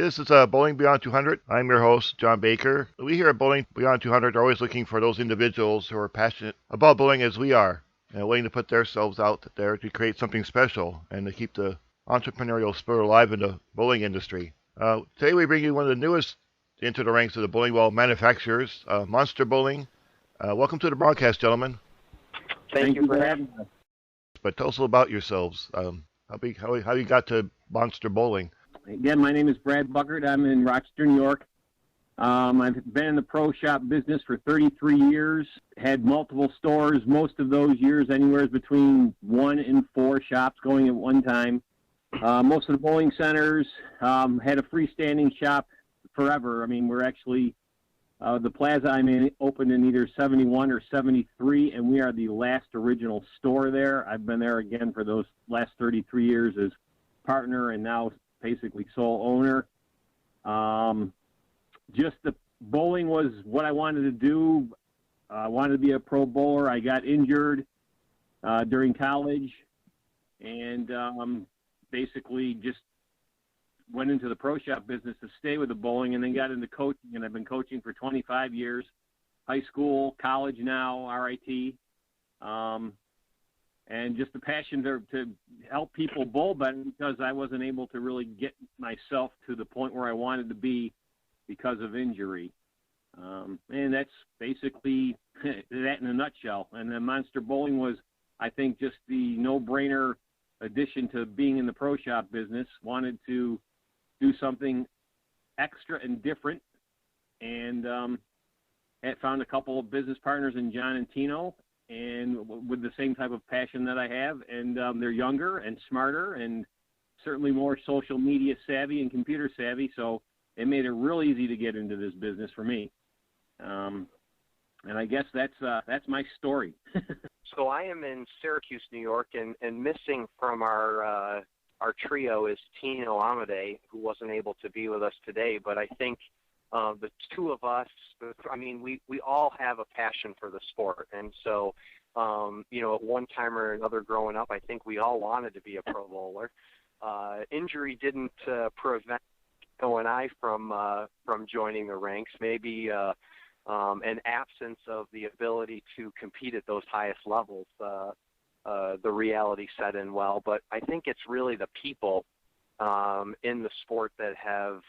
This is Bowling Beyond 200. I'm your host, John Baker. We here at Bowling Beyond 200 are always looking for those individuals who are passionate about bowling as we are and willing to put themselves out there to create something special and to keep the entrepreneurial spirit alive in the bowling industry. Today we bring you one of the newest into the ranks of the bowling ball manufacturers, Monster Bowling. Welcome to the broadcast, gentlemen. Thank you for having us. But tell us a little about yourselves. How you got to Monster Bowling? Again, my name is Brad Buckert. I'm in Rochester, New York. I've been in the pro shop business for 33 years, had multiple stores, most of those years anywhere between 1 and 4 shops going at one time. Most of the bowling centers had a freestanding shop forever. I mean, we're actually, the plaza I'm in opened in either 71 or 73, and we are the last original store there. I've been there again for those last 33 years as partner and now basically sole owner. Just the bowling was what I wanted to do. I wanted to be a pro bowler. I got injured during college and basically just went into the pro shop business to stay with the bowling, and then got into coaching, and I've been coaching for 25 years, high school, college now, RIT. And just the passion to help people bowl better because I wasn't able to really get myself to the point where I wanted to be because of injury. And that's basically that in a nutshell. And then Monster Bowling was, I think, just the no-brainer addition to being in the pro shop business. Wanted to do something extra and different, and had found a couple of business partners in John and Tino, and with the same type of passion that I have, and they're younger and smarter and certainly more social media savvy and computer savvy, so it made it real easy to get into this business for me. And I guess that's my story. So I am in Syracuse, New York, and missing from our trio is Tino Amade, who wasn't able to be with us today, but I think the two of us, I mean, we all have a passion for the sport. And so, at one time or another growing up, I think we all wanted to be a pro bowler. Injury didn't prevent Tino and I from joining the ranks. Maybe an absence of the ability to compete at those highest levels. The reality set in well. But I think it's really the people in the sport that have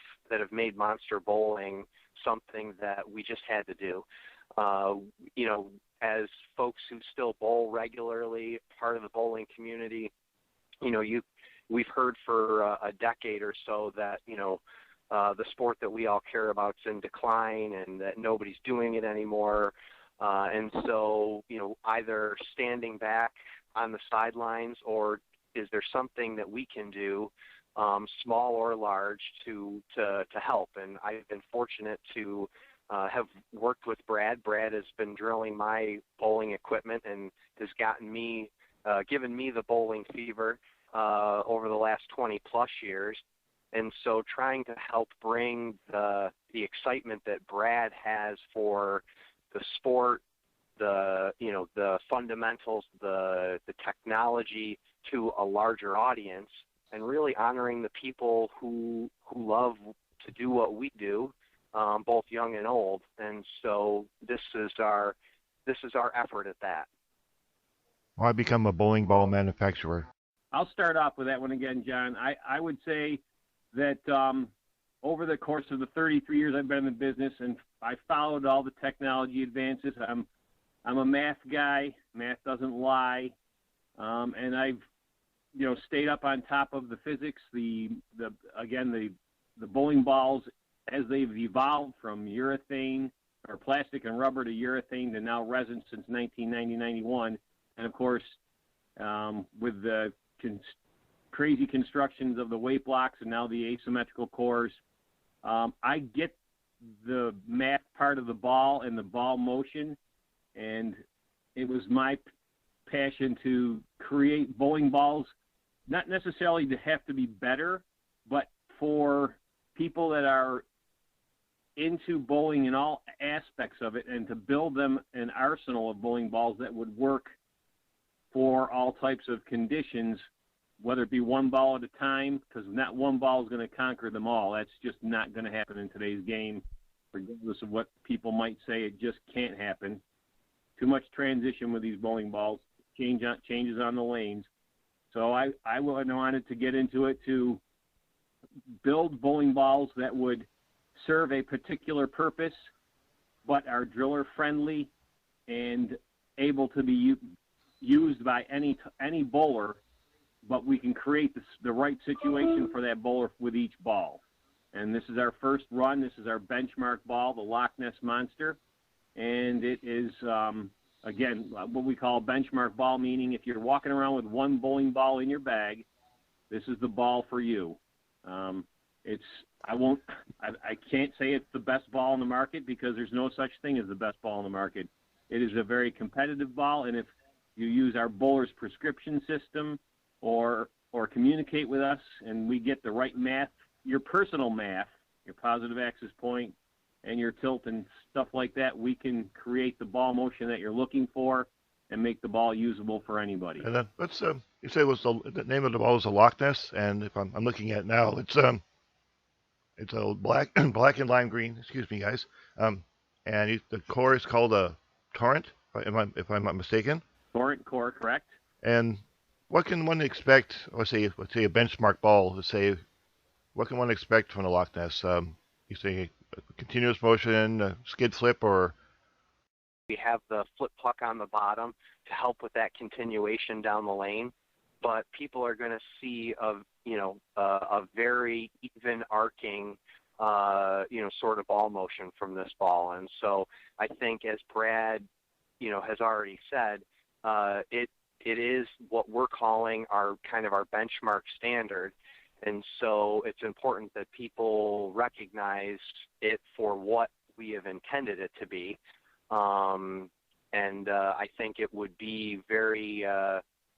made Monster Bowling something that we just had to do. As folks who still bowl regularly, part of the bowling community, we've heard for a decade or so that, the sport that we all care about is in decline and that nobody's doing it anymore. And so, either standing back on the sidelines, or is there something that we can do, small or large, to help? And I've been fortunate to have worked with Brad. Brad has been drilling my bowling equipment and has given me the bowling fever over the last 20 plus years. And so trying to help bring the excitement that Brad has for the sport, the fundamentals, the technology to a larger audience, and really honoring the people who love to do what we do, both young and old. And so this is our effort at that. Why become a bowling ball manufacturer? I'll start off with that one again, John. I would say that over the course of the 33 years I've been in the business, and I followed all the technology advances. I'm a math guy. Math doesn't lie. And I've, stayed up on top of the physics, the bowling balls as they've evolved from urethane or plastic and rubber to urethane to now resin since 1990-91. And of course, with the crazy constructions of the weight blocks and now the asymmetrical cores, I get the math part of the ball and the ball motion, and it was my passion to create bowling balls, not necessarily to have to be better, but for people that are into bowling in all aspects of it, and to build them an arsenal of bowling balls that would work for all types of conditions whether it be one ball at a time, because not one ball is going to conquer them all. That's just not going to happen in today's game, regardless of what people might say. It just can't happen. Too much transition with these bowling balls, changes on the lanes. So I wanted to get into it to build bowling balls that would serve a particular purpose, but are driller friendly and able to be used by any bowler, but we can create the right situation for that bowler with each ball. And this is our first run. This is our benchmark ball, the Lochness Monster. And it is, again, what we call a benchmark ball, meaning if you're walking around with one bowling ball in your bag, this is the ball for you. I can't say it's the best ball in the market because there's no such thing as the best ball in the market. It is a very competitive ball, and if you use our bowler's prescription system or communicate with us and we get the right math, your personal math, your positive axis point, and your tilt and stuff like that, we can create the ball motion that you're looking for and make the ball usable for anybody. And then let's you say the name of the ball is a Loch Ness, and if I'm looking at it now, it's a black and lime green. Excuse me, guys. And the core is called a torrent, if I'm not mistaken. Torrent core, correct. And what can one expect? Let's say a benchmark ball. Let's say, what can one expect from the Loch Ness? You say a continuous motion, a skid flip, or we have the flip puck on the bottom to help with that continuation down the lane. But people are going to see a very even arcing, sort of ball motion from this ball. And so I think, as Brad, has already said, it is what we're calling our benchmark standard. And so it's important that people recognize it for what we have intended it to be. I think it would be very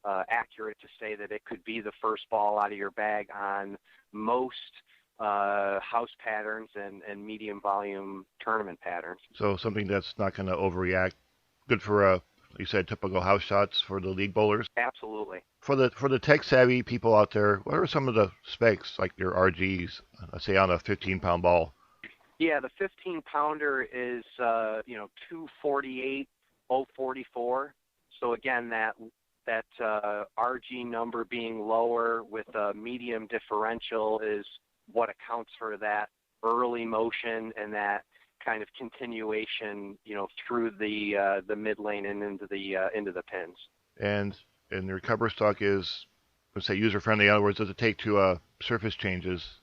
accurate to say that it could be the first ball out of your bag on most house patterns and medium volume tournament patterns. So something that's not going to overreact. Good for you said typical house shots for the league bowlers. Absolutely. For the tech savvy people out there, what are some of the specs, like your RGs, let's say on a 15-pound ball? Yeah, the 15-pounder is 248.044. So again, that RG number being lower with a medium differential is what accounts for that early motion and that kind of continuation, through the mid lane and into the pins. And the recover stock is, let's say, user friendly. In other words, does it take to surface changes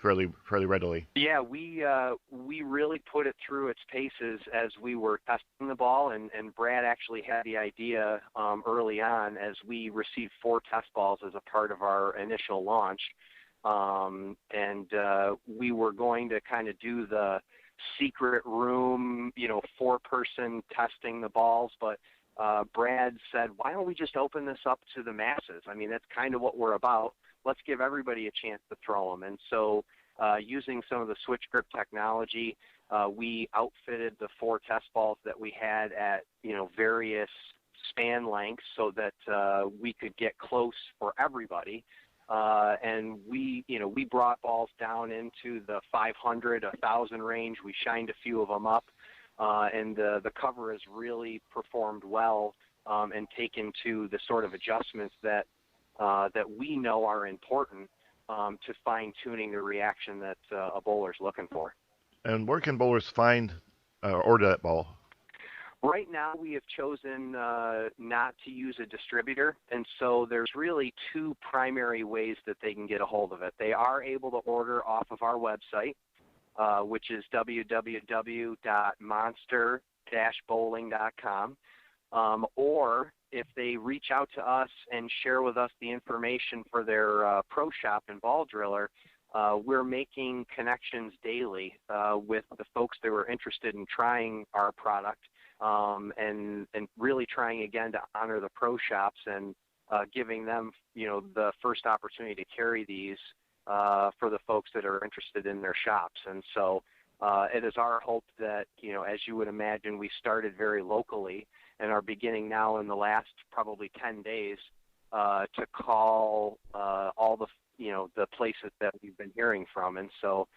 fairly readily? Yeah, we really put it through its paces as we were testing the ball, and Brad actually had the idea early on as we received 4 test balls as a part of our initial launch, and we were going to kind of do the secret room, 4-person testing the balls, but Brad said, why don't we just open this up to the masses? I mean, that's kind of what we're about. Let's give everybody a chance to throw them. And so using some of the switch grip technology, we outfitted the 4 test balls that we had at, various span lengths so that we could get close for everybody. And we brought balls down into the 500, 1,000 range. We shined a few of them up, and the cover has really performed well and taken to the sort of adjustments that we know are important to fine-tuning the reaction that a bowler's looking for. And where can bowlers find or order that ball? Right now, we have chosen not to use a distributor, and so there's really 2 primary ways that they can get a hold of it. They are able to order off of our website, which is www.monster-bowling.com, or if they reach out to us and share with us the information for their pro shop and ball driller, we're making connections daily with the folks that were interested in trying our product. And really trying again to honor the pro shops and giving them, the first opportunity to carry these for the folks that are interested in their shops. And so it is our hope that, as you would imagine, we started very locally and are beginning now in the last probably 10 days to call all the the places that we've been hearing from, and so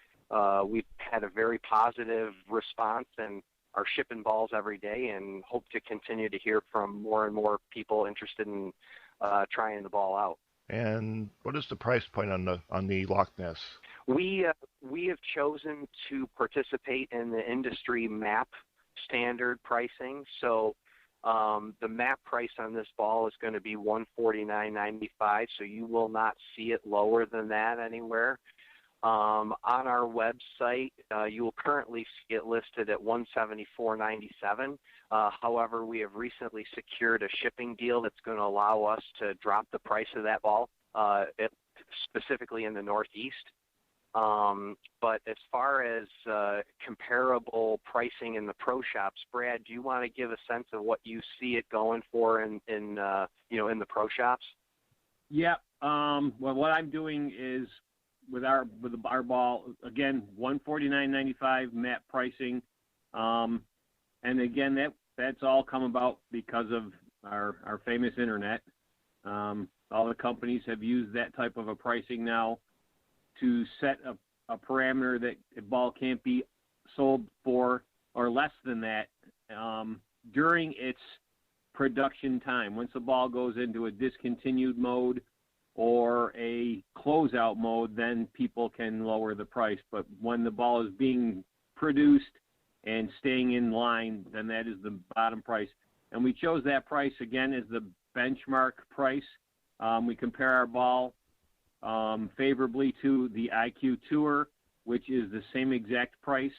we've had a very positive response and are shipping balls every day, and hope to continue to hear from more and more people interested in trying the ball out. And what is the price point on the Lochness? We have chosen to participate in the industry MAP standard pricing. So the MAP price on this ball is going to be $149.95. So you will not see it lower than that anywhere. On our website, you will currently see it listed at $174.97. However, we have recently secured a shipping deal that's going to allow us to drop the price of that ball, specifically in the Northeast. But as far as comparable pricing in the pro shops, Brad, do you want to give a sense of what you see it going for in the pro shops? Yeah. Well, what I'm doing is with our ball, again, $149.95 MAP pricing, and again that's all come about because of our famous internet. All the companies have used that type of a pricing now to set a parameter that a ball can't be sold for or less than that during its production time. Once the ball goes into a discontinued mode or a closeout mode, then people can lower the price. But when the ball is being produced and staying in line, then that is the bottom price. And we chose that price, again, as the benchmark price. We compare our ball favorably to the IQ Tour, which is the same exact price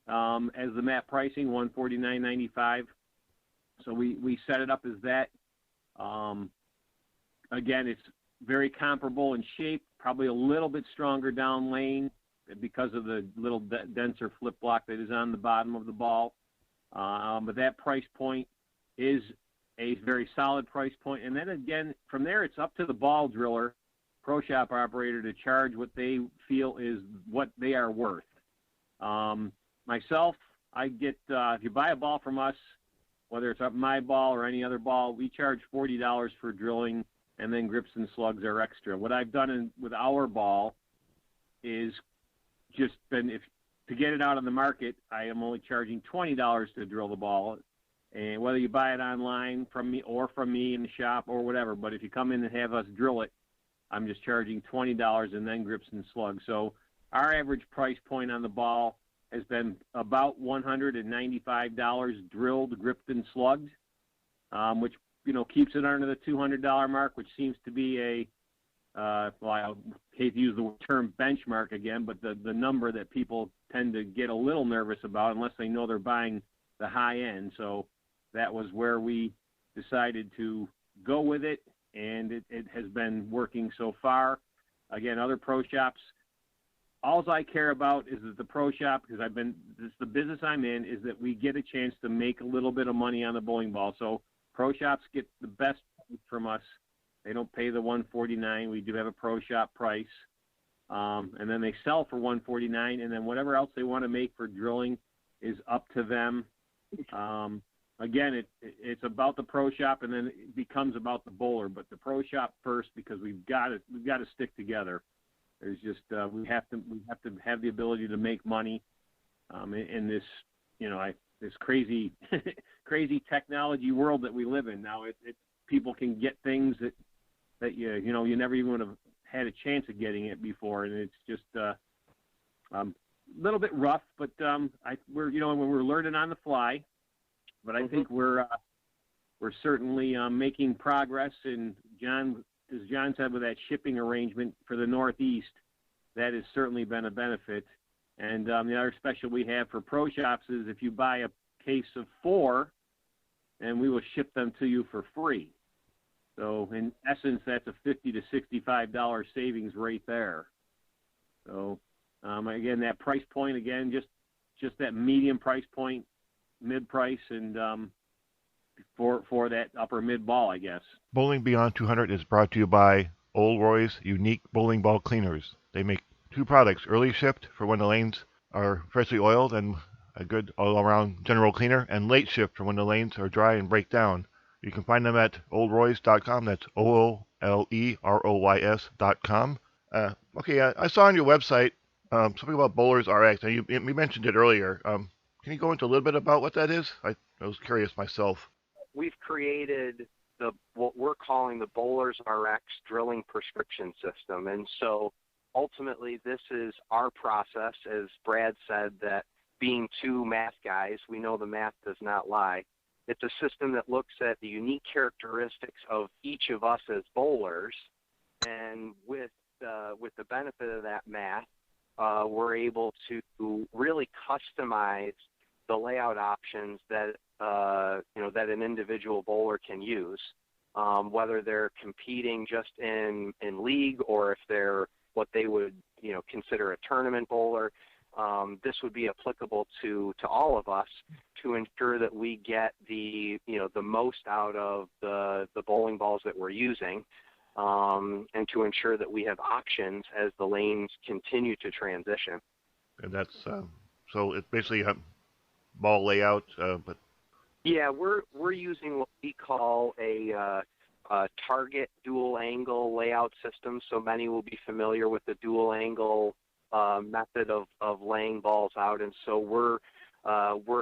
as the MAP pricing, $149.95. So we set it up as that. Again, it's very comparable in shape, probably a little bit stronger down lane because of the little denser flip block that is on the bottom of the ball. But that price point is a very solid price point. And then again, from there, it's up to the ball driller, pro shop operator, to charge what they feel is what they are worth. Myself, I get, if you buy a ball from us, whether it's my ball or any other ball, we charge $40 for drilling, and then grips and slugs are extra. What I've done with our ball is just to get it out on the market, I am only charging $20 to drill the ball. And whether you buy it online from me in the shop or whatever, but if you come in and have us drill it, I'm just charging $20 and then grips and slugs. So our average price point on the ball has been about $195 drilled, gripped, and slugged, which keeps it under the $200 mark, which seems to be I hate to use the term benchmark again, but the number that people tend to get a little nervous about unless they know they're buying the high end. So that was where we decided to go with it, and it has been working so far. Again, other pro shops, all I care about is that the pro shop, because this is the business I'm in, is that we get a chance to make a little bit of money on the bowling ball. So pro shops get the best from us. They don't pay the $149. We do have a pro shop price. And then they sell for $149, and then whatever else they want to make for drilling is up to them. Again, it's about the pro shop, and then it becomes about the bowler. But the pro shop first, because we've got to stick together. There's just we have to have the ability to make money in this this crazy crazy technology world that we live in now. People can get things that you never even would have had a chance of getting it before, and it's just a little bit rough. But we're when we're learning on the fly. But I think we're certainly making progress. And John, as John said, with that shipping arrangement for the Northeast, that has certainly been a benefit. And the other special we have for pro shops is if you buy a case of 4, and we will ship them to you for free. So in essence, that's a $50 to $65 savings right there. So again, that price point, again, just that medium price point, mid price, and for that upper mid ball, I guess. Bowling Beyond 200 is brought to you by Old Roy's Unique Bowling Ball Cleaners. They make 2 products: early shipped for when the lanes are freshly oiled and a good all-around general cleaner, and late shipped for when the lanes are dry and break down. You can find them at oldroys.com. That's LEROYS.com. Okay, I saw on your website something about Bowlers RX, and you mentioned it earlier. Can you go into a little bit about what that is? I was curious myself. We've created what we're calling the Bowlers RX drilling prescription system. And so ultimately this is our process, as Brad said, that being two math guys, we know the math does not lie. It's a system that looks at the unique characteristics of each of us as bowlers, and with the benefit of that math, we're able to really customize the layout options that that an individual bowler can use, whether they're competing just in league or if they're what they would consider a tournament bowler. This would be applicable to all of us to ensure that we get the most out of the bowling balls that we're using, and to ensure that we have options as the lanes continue to transition. And that's so it's basically a ball layout, but yeah, we're using what we call a target dual angle layout system. So many will be familiar with the dual angle method of laying balls out, and so we're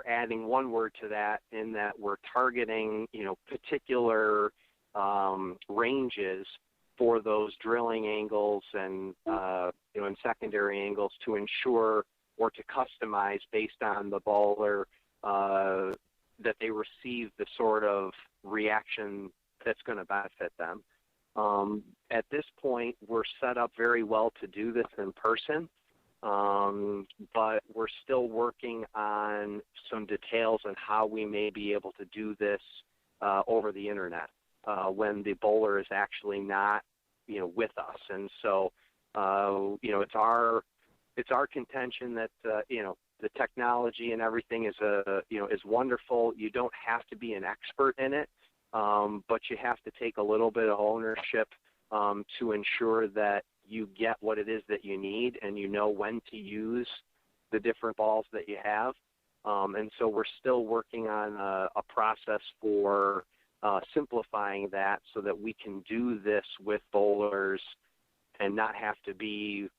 adding one word to that, in that we're targeting particular ranges for those drilling angles and and secondary angles to ensure or to customize based on the bowler that they receive the sort of reaction that's going to benefit them. At this point, we're set up very well to do this in person, but we're still working on some details on how we may be able to do this over the internet when the bowler is actually not, with us. And so, it's our contention that the technology and everything is is wonderful. You don't have to be an expert in it, but you have to take a little bit of ownership to ensure that you get what it is that you need and you know when to use the different balls that you have. And so we're still working on a process for simplifying that so that we can do this with bowlers and not have to be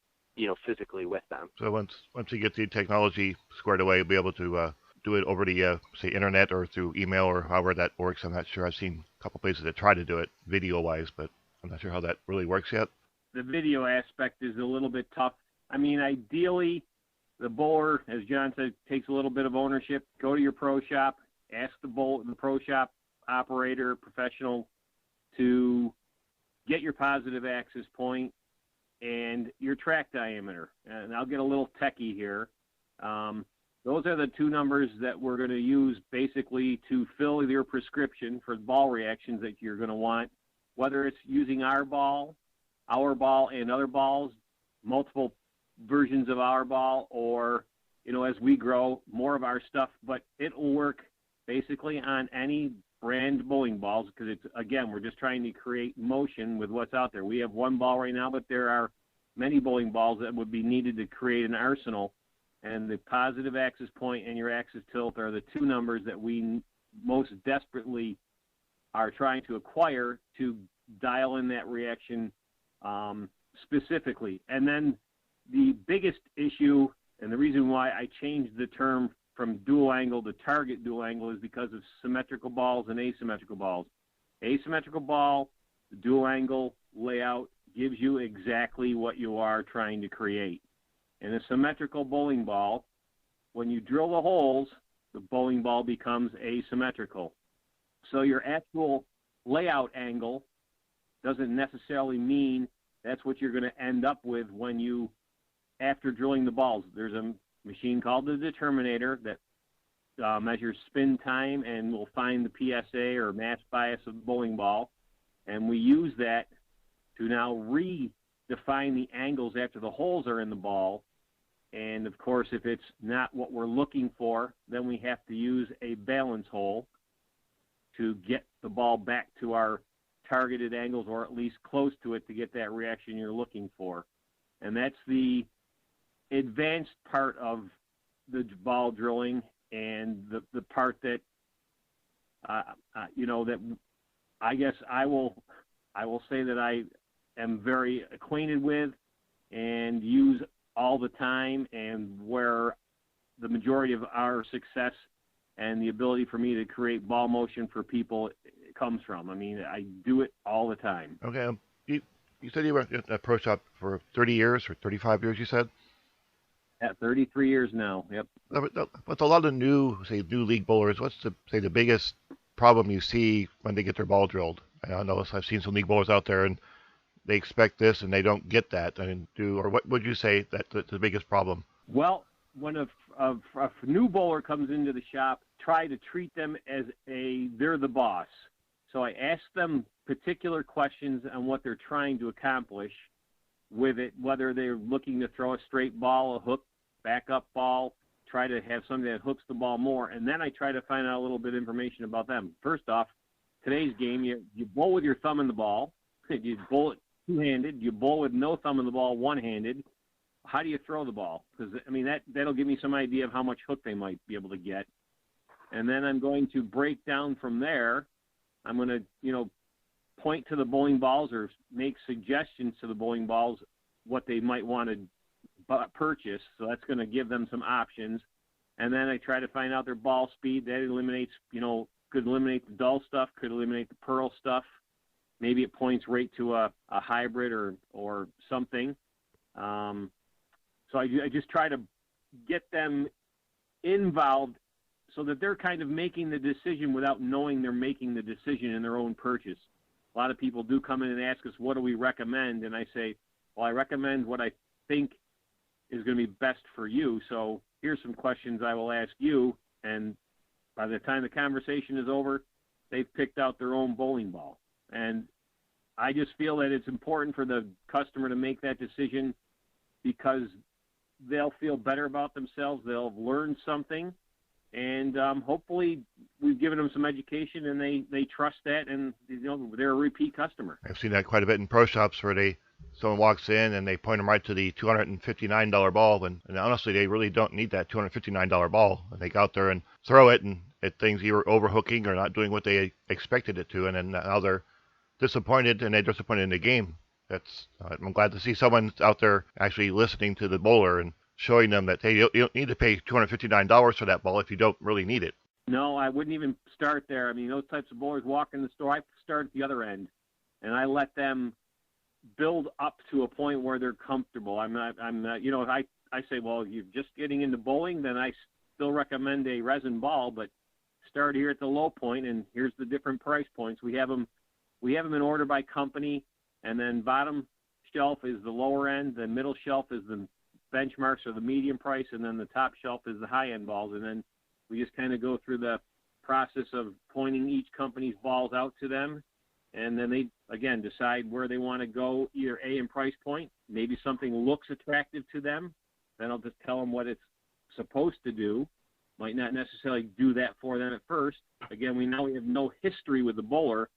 physically with them. so once you get the technology squared away, you'll be able to do it over the say internet or through email or however that works. I'm not sure. I've seen a couple places that try to do it video wise, but I'm not sure how that really works yet. The video aspect is a little bit tough. I mean, ideally, the bowler, as John said, takes a little bit of ownership. Go to your pro shop, ask the pro shop operator, professional, to get your positive axis point and your track diameter. And I'll get a little techie here. Those are the two numbers that we're going to use basically to fill your prescription for ball reactions that you're going to want, whether it's using our ball and other balls, multiple versions of our ball, or, as we grow, more of our stuff. But it will work basically on any brand bowling balls because it's, again, we're just trying to create motion with what's out there. We have one ball right now, but there are many bowling balls that would be needed to create an arsenal. And the positive axis point and your axis tilt are the two numbers that we most desperately are trying to acquire to dial in that reaction specifically. And then the biggest issue, and the reason why I changed the term from dual angle to target dual angle, is because of symmetrical balls and asymmetrical balls. Asymmetrical ball, the dual angle layout gives you exactly what you are trying to create. In a symmetrical bowling ball, when you drill the holes, the bowling ball becomes asymmetrical. So your actual layout angle doesn't necessarily mean that's what you're going to end up with when you, after drilling the balls. There's a machine called the determinator that measures spin time and will find the PSA or match bias of the bowling ball. And we use that to now redefine the angles after the holes are in the ball. And of course, if it's not what we're looking for, then we have to use a balance hole to get the ball back to our targeted angles, or at least close to it, to get that reaction you're looking for. And that's the advanced part of the ball drilling, and the part that that I guess I will say that I am very acquainted with and use all the time, and where the majority of our success and the ability for me to create ball motion for people comes from. I mean, I do it all the time. Okay. You said you were at a pro shop for 30 years or 35 years, you said? At 33 years now, yep. With a lot of new league bowlers, what's the biggest problem you see when they get their ball drilled? I know I've seen some league bowlers out there and they expect this and they don't get that. Or what would you say that's the biggest problem? Well, when a new bowler comes into the shop, try to treat them as they're the boss. So I ask them particular questions on what they're trying to accomplish with it, whether they're looking to throw a straight ball, a hook, backup ball, try to have something that hooks the ball more, and then I try to find out a little bit of information about them. First off, today's game, you bowl with your thumb in the ball. You bowl it two-handed. You bowl with no thumb in the ball, one-handed. How do you throw the ball? Because, I mean, that'll give me some idea of how much hook they might be able to get. And then I'm going to break down from there. I'm going to, point to the bowling balls or make suggestions to the bowling balls what they might want to purchase. So that's going to give them some options. And then I try to find out their ball speed. That eliminates, could eliminate the dull stuff, could eliminate the pearl stuff. Maybe it points right to a hybrid or something. So I just try to get them involved so that they're kind of making the decision without knowing they're making the decision in their own purchase. A lot of people do come in and ask us, what do we recommend? And I say, well, I recommend what I think is going to be best for you. So here's some questions I will ask you. And by the time the conversation is over, they've picked out their own bowling ball. And I just feel that it's important for the customer to make that decision because they'll feel better about themselves. They'll have learned something. And hopefully we've given them some education and they trust that, and they're a repeat customer. I've seen that quite a bit in pro shops where someone walks in and they point them right to the $259 ball, and honestly they really don't need that $259 ball. And they go out there and throw it, and it things either overhooking or not doing what they expected it to, and then now they're disappointed, and they're disappointed in the game. I'm glad to see someone out there actually listening to the bowler and showing them that, hey, you don't need to pay $259 for that ball if you don't really need it. No, I wouldn't even start there. I mean, those types of bowlers walk in the store. I start at the other end, and I let them build up to a point where they're comfortable. I'm not. If I say, well, you're just getting into bowling, then I still recommend a resin ball, but start here at the low point, and here's the different price points. We have them in order by company, and then bottom shelf is the lower end, the middle shelf is the benchmarks or the medium price, and then the top shelf is the high-end balls. And then we just kind of go through the process of pointing each company's balls out to them, and then they, again, decide where they want to go, either A, in price point. Maybe something looks attractive to them. Then I'll just tell them what it's supposed to do. Might not necessarily do that for them at first. Again, we have no history with the bowler.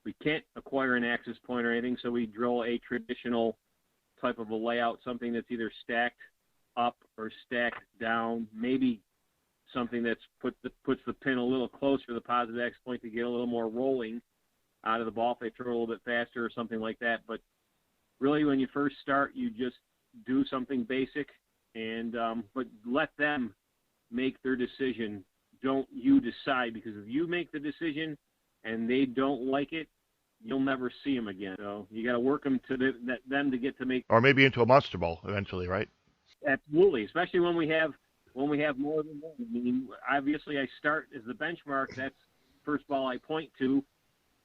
We can't acquire an access point or anything, so we drill a traditional type of a layout, something that's either stacked up or stacked down, maybe something that's puts the pin a little closer to the positive access point to get a little more rolling out of the ball if they throw a little bit faster or something like that. But really, when you first start, you just do something basic, and but let them make their decision. Don't you decide, because if you make the decision and they don't like it, you'll never see them again. So you got to work them to them to get to make. Or maybe into a monster ball eventually, right? Absolutely, especially when we have more than one. I mean, obviously, I start as the benchmark. That's the first ball I point to,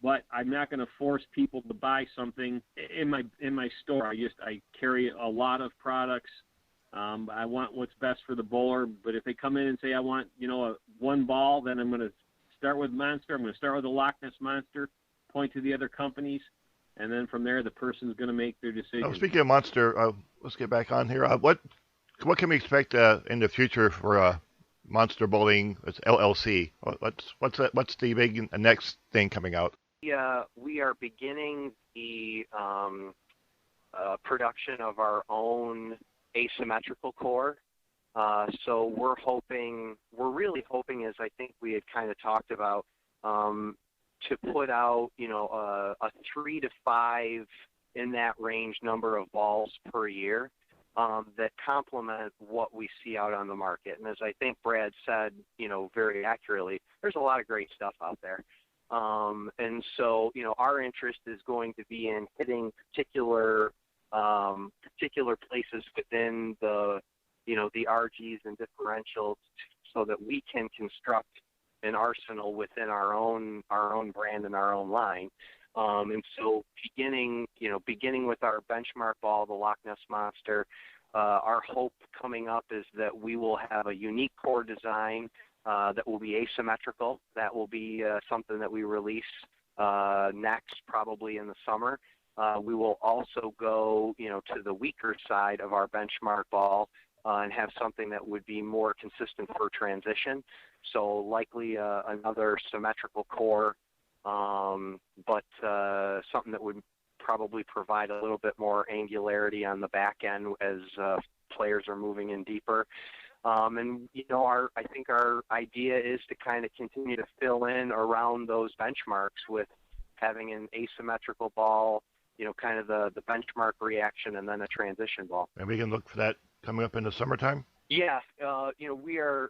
but I'm not going to force people to buy something in my store. I carry a lot of products. I want what's best for the bowler. But if they come in and say I want one ball, then I'm going to start with Monster. I'm going to start with the Lochness Monster. Point to the other companies, and then from there the person's going to make their decision. Now, speaking of Monster, let's get back on here. What can we expect in the future for Monster Bowling? It's LLC. What's the big next thing coming out? Yeah, we are beginning the production of our own asymmetrical core. So we're really hoping, as I think we had kind of talked about, to put out, a 3 to 5 in that range number of balls per year that complement what we see out on the market. And as I think Brad said, very accurately, there's a lot of great stuff out there. And so, our interest is going to be in hitting particular places within the RGs and differentials so that we can construct an arsenal within our own brand and our own line. And so beginning with our benchmark ball, the Lochness Monster, our hope coming up is that we will have a unique core design that will be asymmetrical. That will be something that we release next, probably in the summer. We will also go, to the weaker side of our benchmark ball and have something that would be more consistent for transition. So likely another symmetrical core, but something that would probably provide a little bit more angularity on the back end as players are moving in deeper. And I think our idea is to kind of continue to fill in around those benchmarks with having an asymmetrical ball, kind of the benchmark reaction, and then a transition ball. And we can look for that coming up in the summertime? Yeah, we are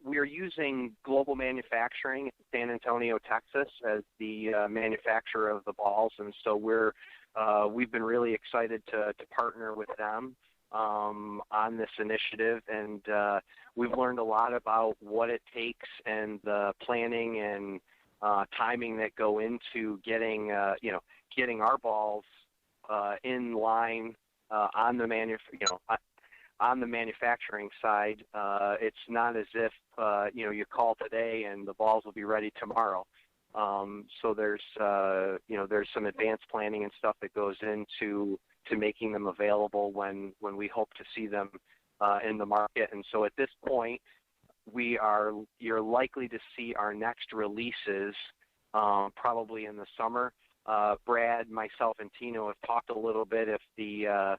using Global Manufacturing in San Antonio, Texas, as the manufacturer of the balls, and so we've been really excited to partner with them on this initiative, and we've learned a lot about what it takes and the planning and timing that go into getting our balls in line on the manufacturing side. It's not as if you call today and the balls will be ready tomorrow. So there's some advanced planning and stuff that goes into making them available when we hope to see them in the market. And so at this point, you're likely to see our next releases probably in the summer. Brad, myself, and Tino have talked a little bit. If the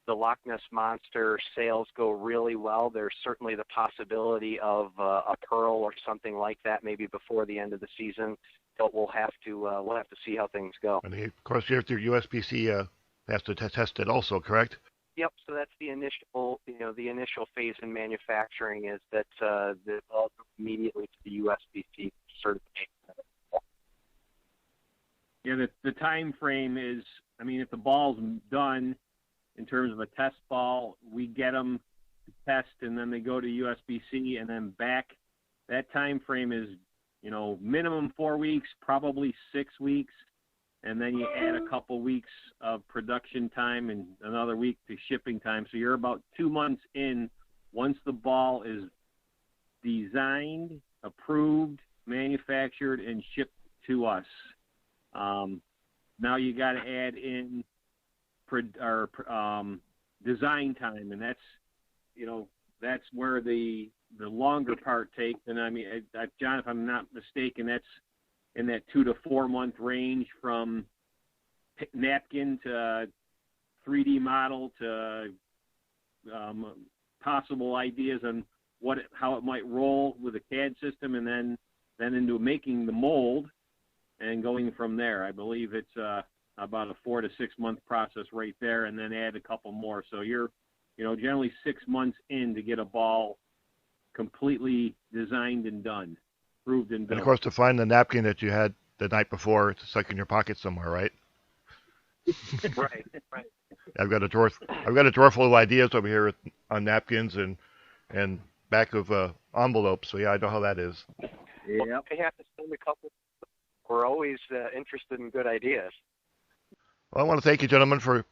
Lochness Monster sales go really well, there's certainly the possibility of a Pearl or something like that maybe before the end of the season. But we'll have to see how things go. And of course, you have your USPC has to test it also, correct? Yep. So that's the initial phase in manufacturing is that the balls go immediately to the USPC certification. Yeah, the time frame is, if the ball's done in terms of a test ball, we get them to test, and then they go to USBC and then back. That time frame is, minimum 4 weeks, probably 6 weeks, and then you add a couple weeks of production time and another week to shipping time. So you're about 2 months in once the ball is designed, approved, manufactured, and shipped to us. Now you got to add in design time, and that's where the longer part takes. And John, if I'm not mistaken, that's in that 2 to 4 month range from napkin to 3D model to possible ideas on how it might roll with a CAD system, and then into making the mold and going from there. I believe it's about a 4 to 6 month process right there, and then add a couple more. So you're, generally 6 months in to get a ball completely designed and done, proved and built. And of course, to find the napkin that you had the night before, it's stuck in your pocket somewhere, right? Right. I've got a drawer full of ideas over here on napkins and back of envelopes. So yeah, I know how that is. Yeah. I have to send a couple. We're always interested in good ideas. Well, I want to thank you, gentlemen, for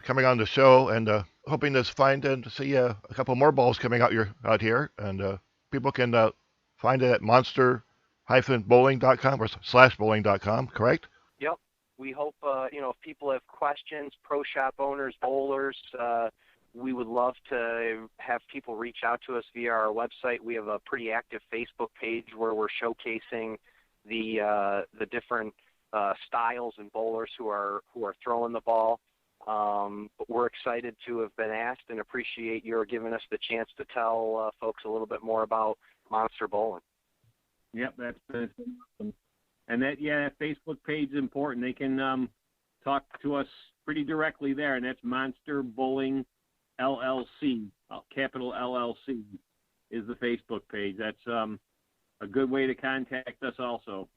coming on the show, and hoping to find and see a couple more balls coming out here. And people can find it at monster-bowling.com or /bowling.com, correct? Yep. We hope, if people have questions, pro shop owners, bowlers, we would love to have people reach out to us via our website. We have a pretty active Facebook page where we're showcasing the different styles and bowlers who are throwing the ball. But we're excited to have been asked and appreciate your giving us the chance to tell folks a little bit more about Monster Bowling. Yep, that's been awesome. And that Facebook page is important. They can talk to us pretty directly there, and that's Monster Bowling LLC, capital LLC, is the Facebook page. That's a good way to contact us also.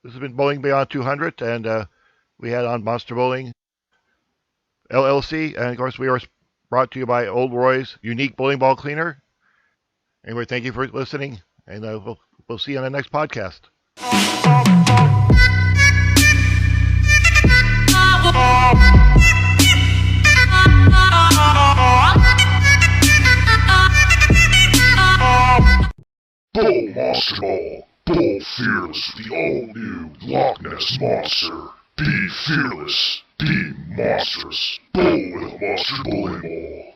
This has been Bowling Beyond 200, and we had on Monster Bowling LLC, and of course we are brought to you by Old Roy's Unique Bowling Ball Cleaner. Anyway, thank you for listening, and we'll see you on the next podcast. Bowl Monster Ball. Bowl fearless with the all-new Lochness Monster. Be fearless. Be monstrous. Bowl with a monster bowling ball.